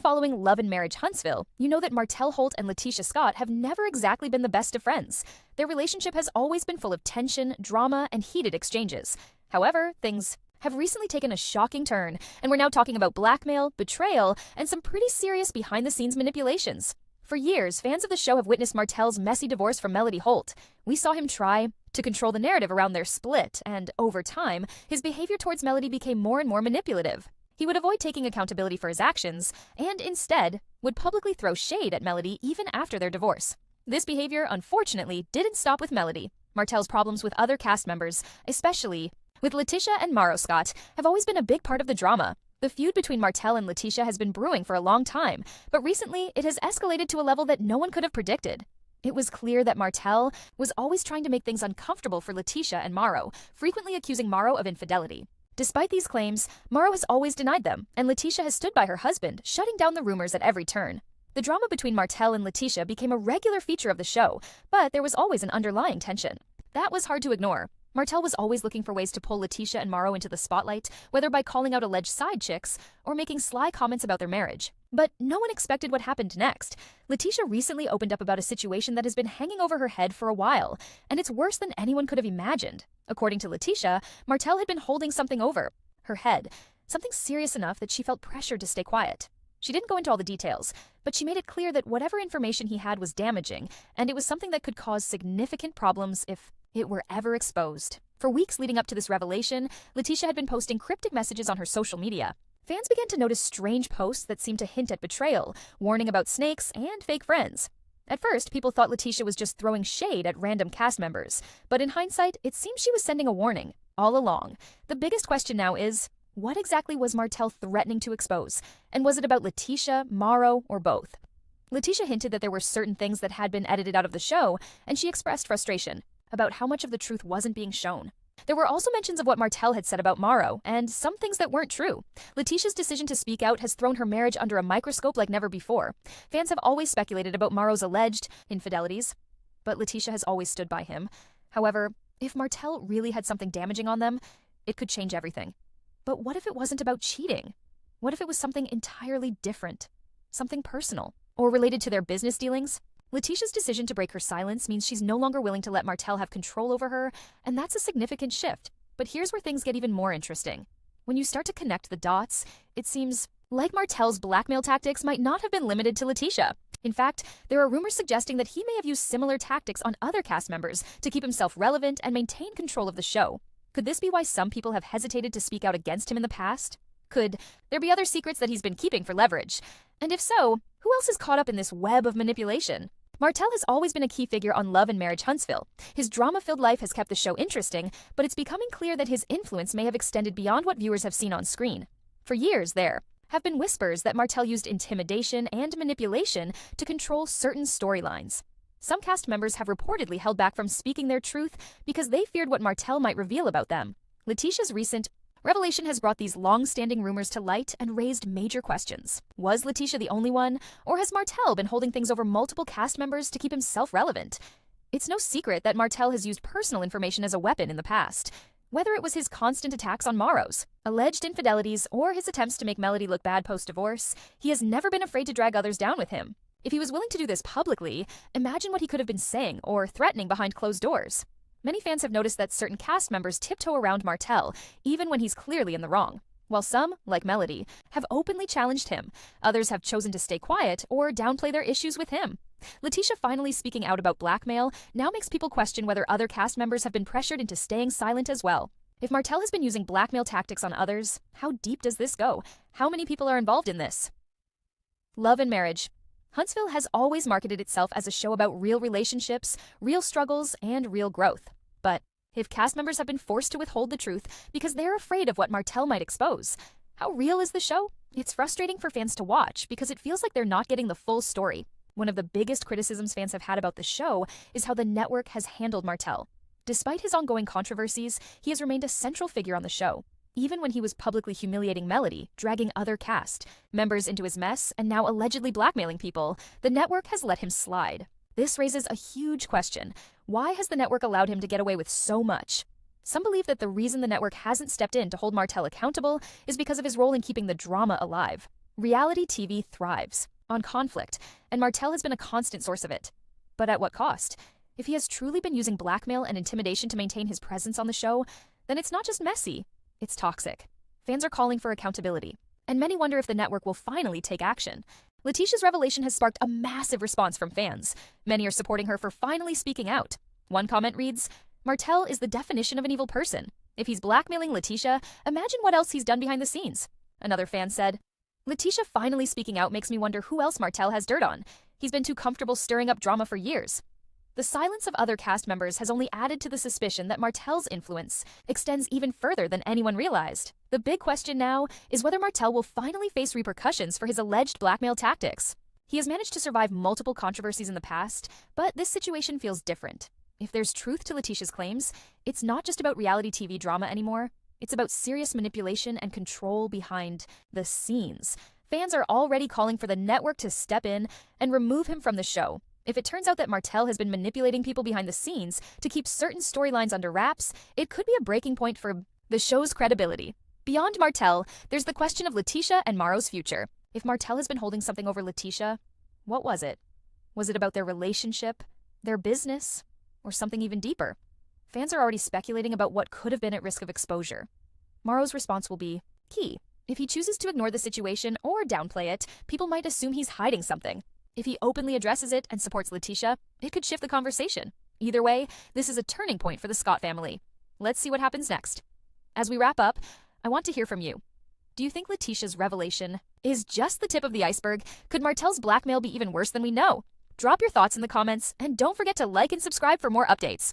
following Love and Marriage Huntsville, you know that Martell Holt and LaTisha Scott have never exactly been the best of friends. Their relationship has always been full of tension, drama, and heated exchanges. However, things have recently taken a shocking turn, and we're now talking about blackmail, betrayal, and some pretty serious behind-the-scenes manipulations. For years, fans of the show have witnessed Martell's messy divorce from Melody Holt. We saw him try to control the narrative around their split, and over time, his behavior towards Melody became more and more manipulative. He would avoid taking accountability for his actions, and instead would publicly throw shade at Melody even after their divorce. This behavior, unfortunately, didn't stop with Melody. Martell's problems with other cast members, especially with LaTisha and Martell Scott, have always been a big part of the drama. The feud between Martell and LaTisha has been brewing for a long time, but recently it has escalated to a level that no one could have predicted. It was clear that Martell was always trying to make things uncomfortable for LaTisha and Martell, frequently accusing Martell of infidelity. Despite these claims, Martell has always denied them, and LaTisha has stood by her husband, shutting down the rumors at every turn. The drama between Martell and LaTisha became a regular feature of the show, but there was always an underlying tension. That was hard to ignore. Martell was always looking for ways to pull LaTisha and Martell into the spotlight, whether by calling out alleged side chicks or making sly comments about their marriage. But no one expected what happened next. LaTisha recently opened up about a situation that has been hanging over her head for a while, and it's worse than anyone could have imagined. According to LaTisha, Martell had been holding something over her head, something serious enough that she felt pressured to stay quiet. She didn't go into all the details, but she made it clear that whatever information he had was damaging, and it was something that could cause significant problems if it were ever exposed. For weeks leading up to this revelation, LaTisha had been posting cryptic messages on her social media. Fans began to notice strange posts that seemed to hint at betrayal, warning about snakes and fake friends. At first, people thought LaTisha was just throwing shade at random cast members, but in hindsight, it seems she was sending a warning all along. The biggest question now is, what exactly was Martell threatening to expose? And was it about LaTisha, Martell, or both? LaTisha hinted that there were certain things that had been edited out of the show, and she expressed frustration about how much of the truth wasn't being shown. There were also mentions of what Martell had said about Martell, and some things that weren't true. LaTisha's decision to speak out has thrown her marriage under a microscope like never before. Fans have always speculated about Martell's alleged infidelities, but LaTisha has always stood by him. However, if Martell really had something damaging on them, it could change everything. But what if it wasn't about cheating? What if it was something entirely different? Something personal? Or related to their business dealings? LaTisha's decision to break her silence means she's no longer willing to let Martell have control over her, and that's a significant shift. But here's where things get even more interesting. When you start to connect the dots, it seems like Martell's blackmail tactics might not have been limited to LaTisha. In fact, there are rumors suggesting that he may have used similar tactics on other cast members to keep himself relevant and maintain control of the show. Could this be why some people have hesitated to speak out against him in the past? Could there be other secrets that he's been keeping for leverage? And if so, who else is caught up in this web of manipulation? Martell has always been a key figure on Love and Marriage Huntsville. His drama-filled life has kept the show interesting, but it's becoming clear that his influence may have extended beyond what viewers have seen on screen. For years, there have been whispers that Martell used intimidation and manipulation to control certain storylines. Some cast members have reportedly held back from speaking their truth because they feared what Martell might reveal about them. LaTisha's recent revelation has brought these long-standing rumors to light and raised major questions. Was LaTisha the only one, or has Martell been holding things over multiple cast members to keep himself relevant? It's no secret that Martell has used personal information as a weapon in the past. Whether it was his constant attacks on Martell's alleged infidelities or his attempts to make Melody look bad post-divorce, he has never been afraid to drag others down with him. If he was willing to do this publicly, imagine what he could have been saying or threatening behind closed doors. Many fans have noticed that certain cast members tiptoe around Martell, even when he's clearly in the wrong. While some, like Melody, have openly challenged him, others have chosen to stay quiet or downplay their issues with him. LaTisha finally speaking out about blackmail now makes people question whether other cast members have been pressured into staying silent as well. If Martell has been using blackmail tactics on others, how deep does this go? How many people are involved in this? Love and Marriage Huntsville has always marketed itself as a show about real relationships, real struggles, and real growth. But if cast members have been forced to withhold the truth because they're afraid of what Martell might expose, how real is the show? It's frustrating for fans to watch because it feels like they're not getting the full story. One of the biggest criticisms fans have had about the show is how the network has handled Martell. Despite his ongoing controversies, he has remained a central figure on the show. Even when he was publicly humiliating Melody, dragging other cast members into his mess, and now allegedly blackmailing people, the network has let him slide. This raises a huge question. Why has the network allowed him to get away with so much? Some believe that the reason the network hasn't stepped in to hold Martell accountable is because of his role in keeping the drama alive. Reality TV thrives on conflict, and Martell has been a constant source of it. But at what cost? If he has truly been using blackmail and intimidation to maintain his presence on the show, then it's not just messy, it's toxic. Fans are calling for accountability, and many wonder if the network will finally take action. LaTisha's revelation has sparked a massive response from fans. Many are supporting her for finally speaking out. One comment reads, "Martell is the definition of an evil person. If he's blackmailing LaTisha, imagine what else he's done behind the scenes." Another fan said, "LaTisha finally speaking out makes me wonder who else Martell has dirt on. He's been too comfortable stirring up drama for years." The silence of other cast members has only added to the suspicion that Martell's influence extends even further than anyone realized. The big question now is whether Martell will finally face repercussions for his alleged blackmail tactics. He has managed to survive multiple controversies in the past, but this situation feels different. If there's truth to LaTisha's claims, it's not just about reality TV drama anymore. It's about serious manipulation and control behind the scenes. Fans are already calling for the network to step in and remove him from the show. If it turns out that Martell has been manipulating people behind the scenes to keep certain storylines under wraps, it could be a breaking point for the show's credibility. Beyond Martell, there's the question of LaTisha and Maro's future. If Martell has been holding something over LaTisha, what was it? Was it about their relationship, their business, or something even deeper? Fans are already speculating about what could have been at risk of exposure. Maro's response will be key. If he chooses to ignore the situation or downplay it, people might assume he's hiding something. If he openly addresses it and supports LaTisha, it could shift the conversation. Either way, this is a turning point for the Scott family. Let's see what happens next. As we wrap up, I want to hear from you. Do you think LaTisha's revelation is just the tip of the iceberg? Could Martell's blackmail be even worse than we know? Drop your thoughts in the comments, and don't forget to like and subscribe for more updates.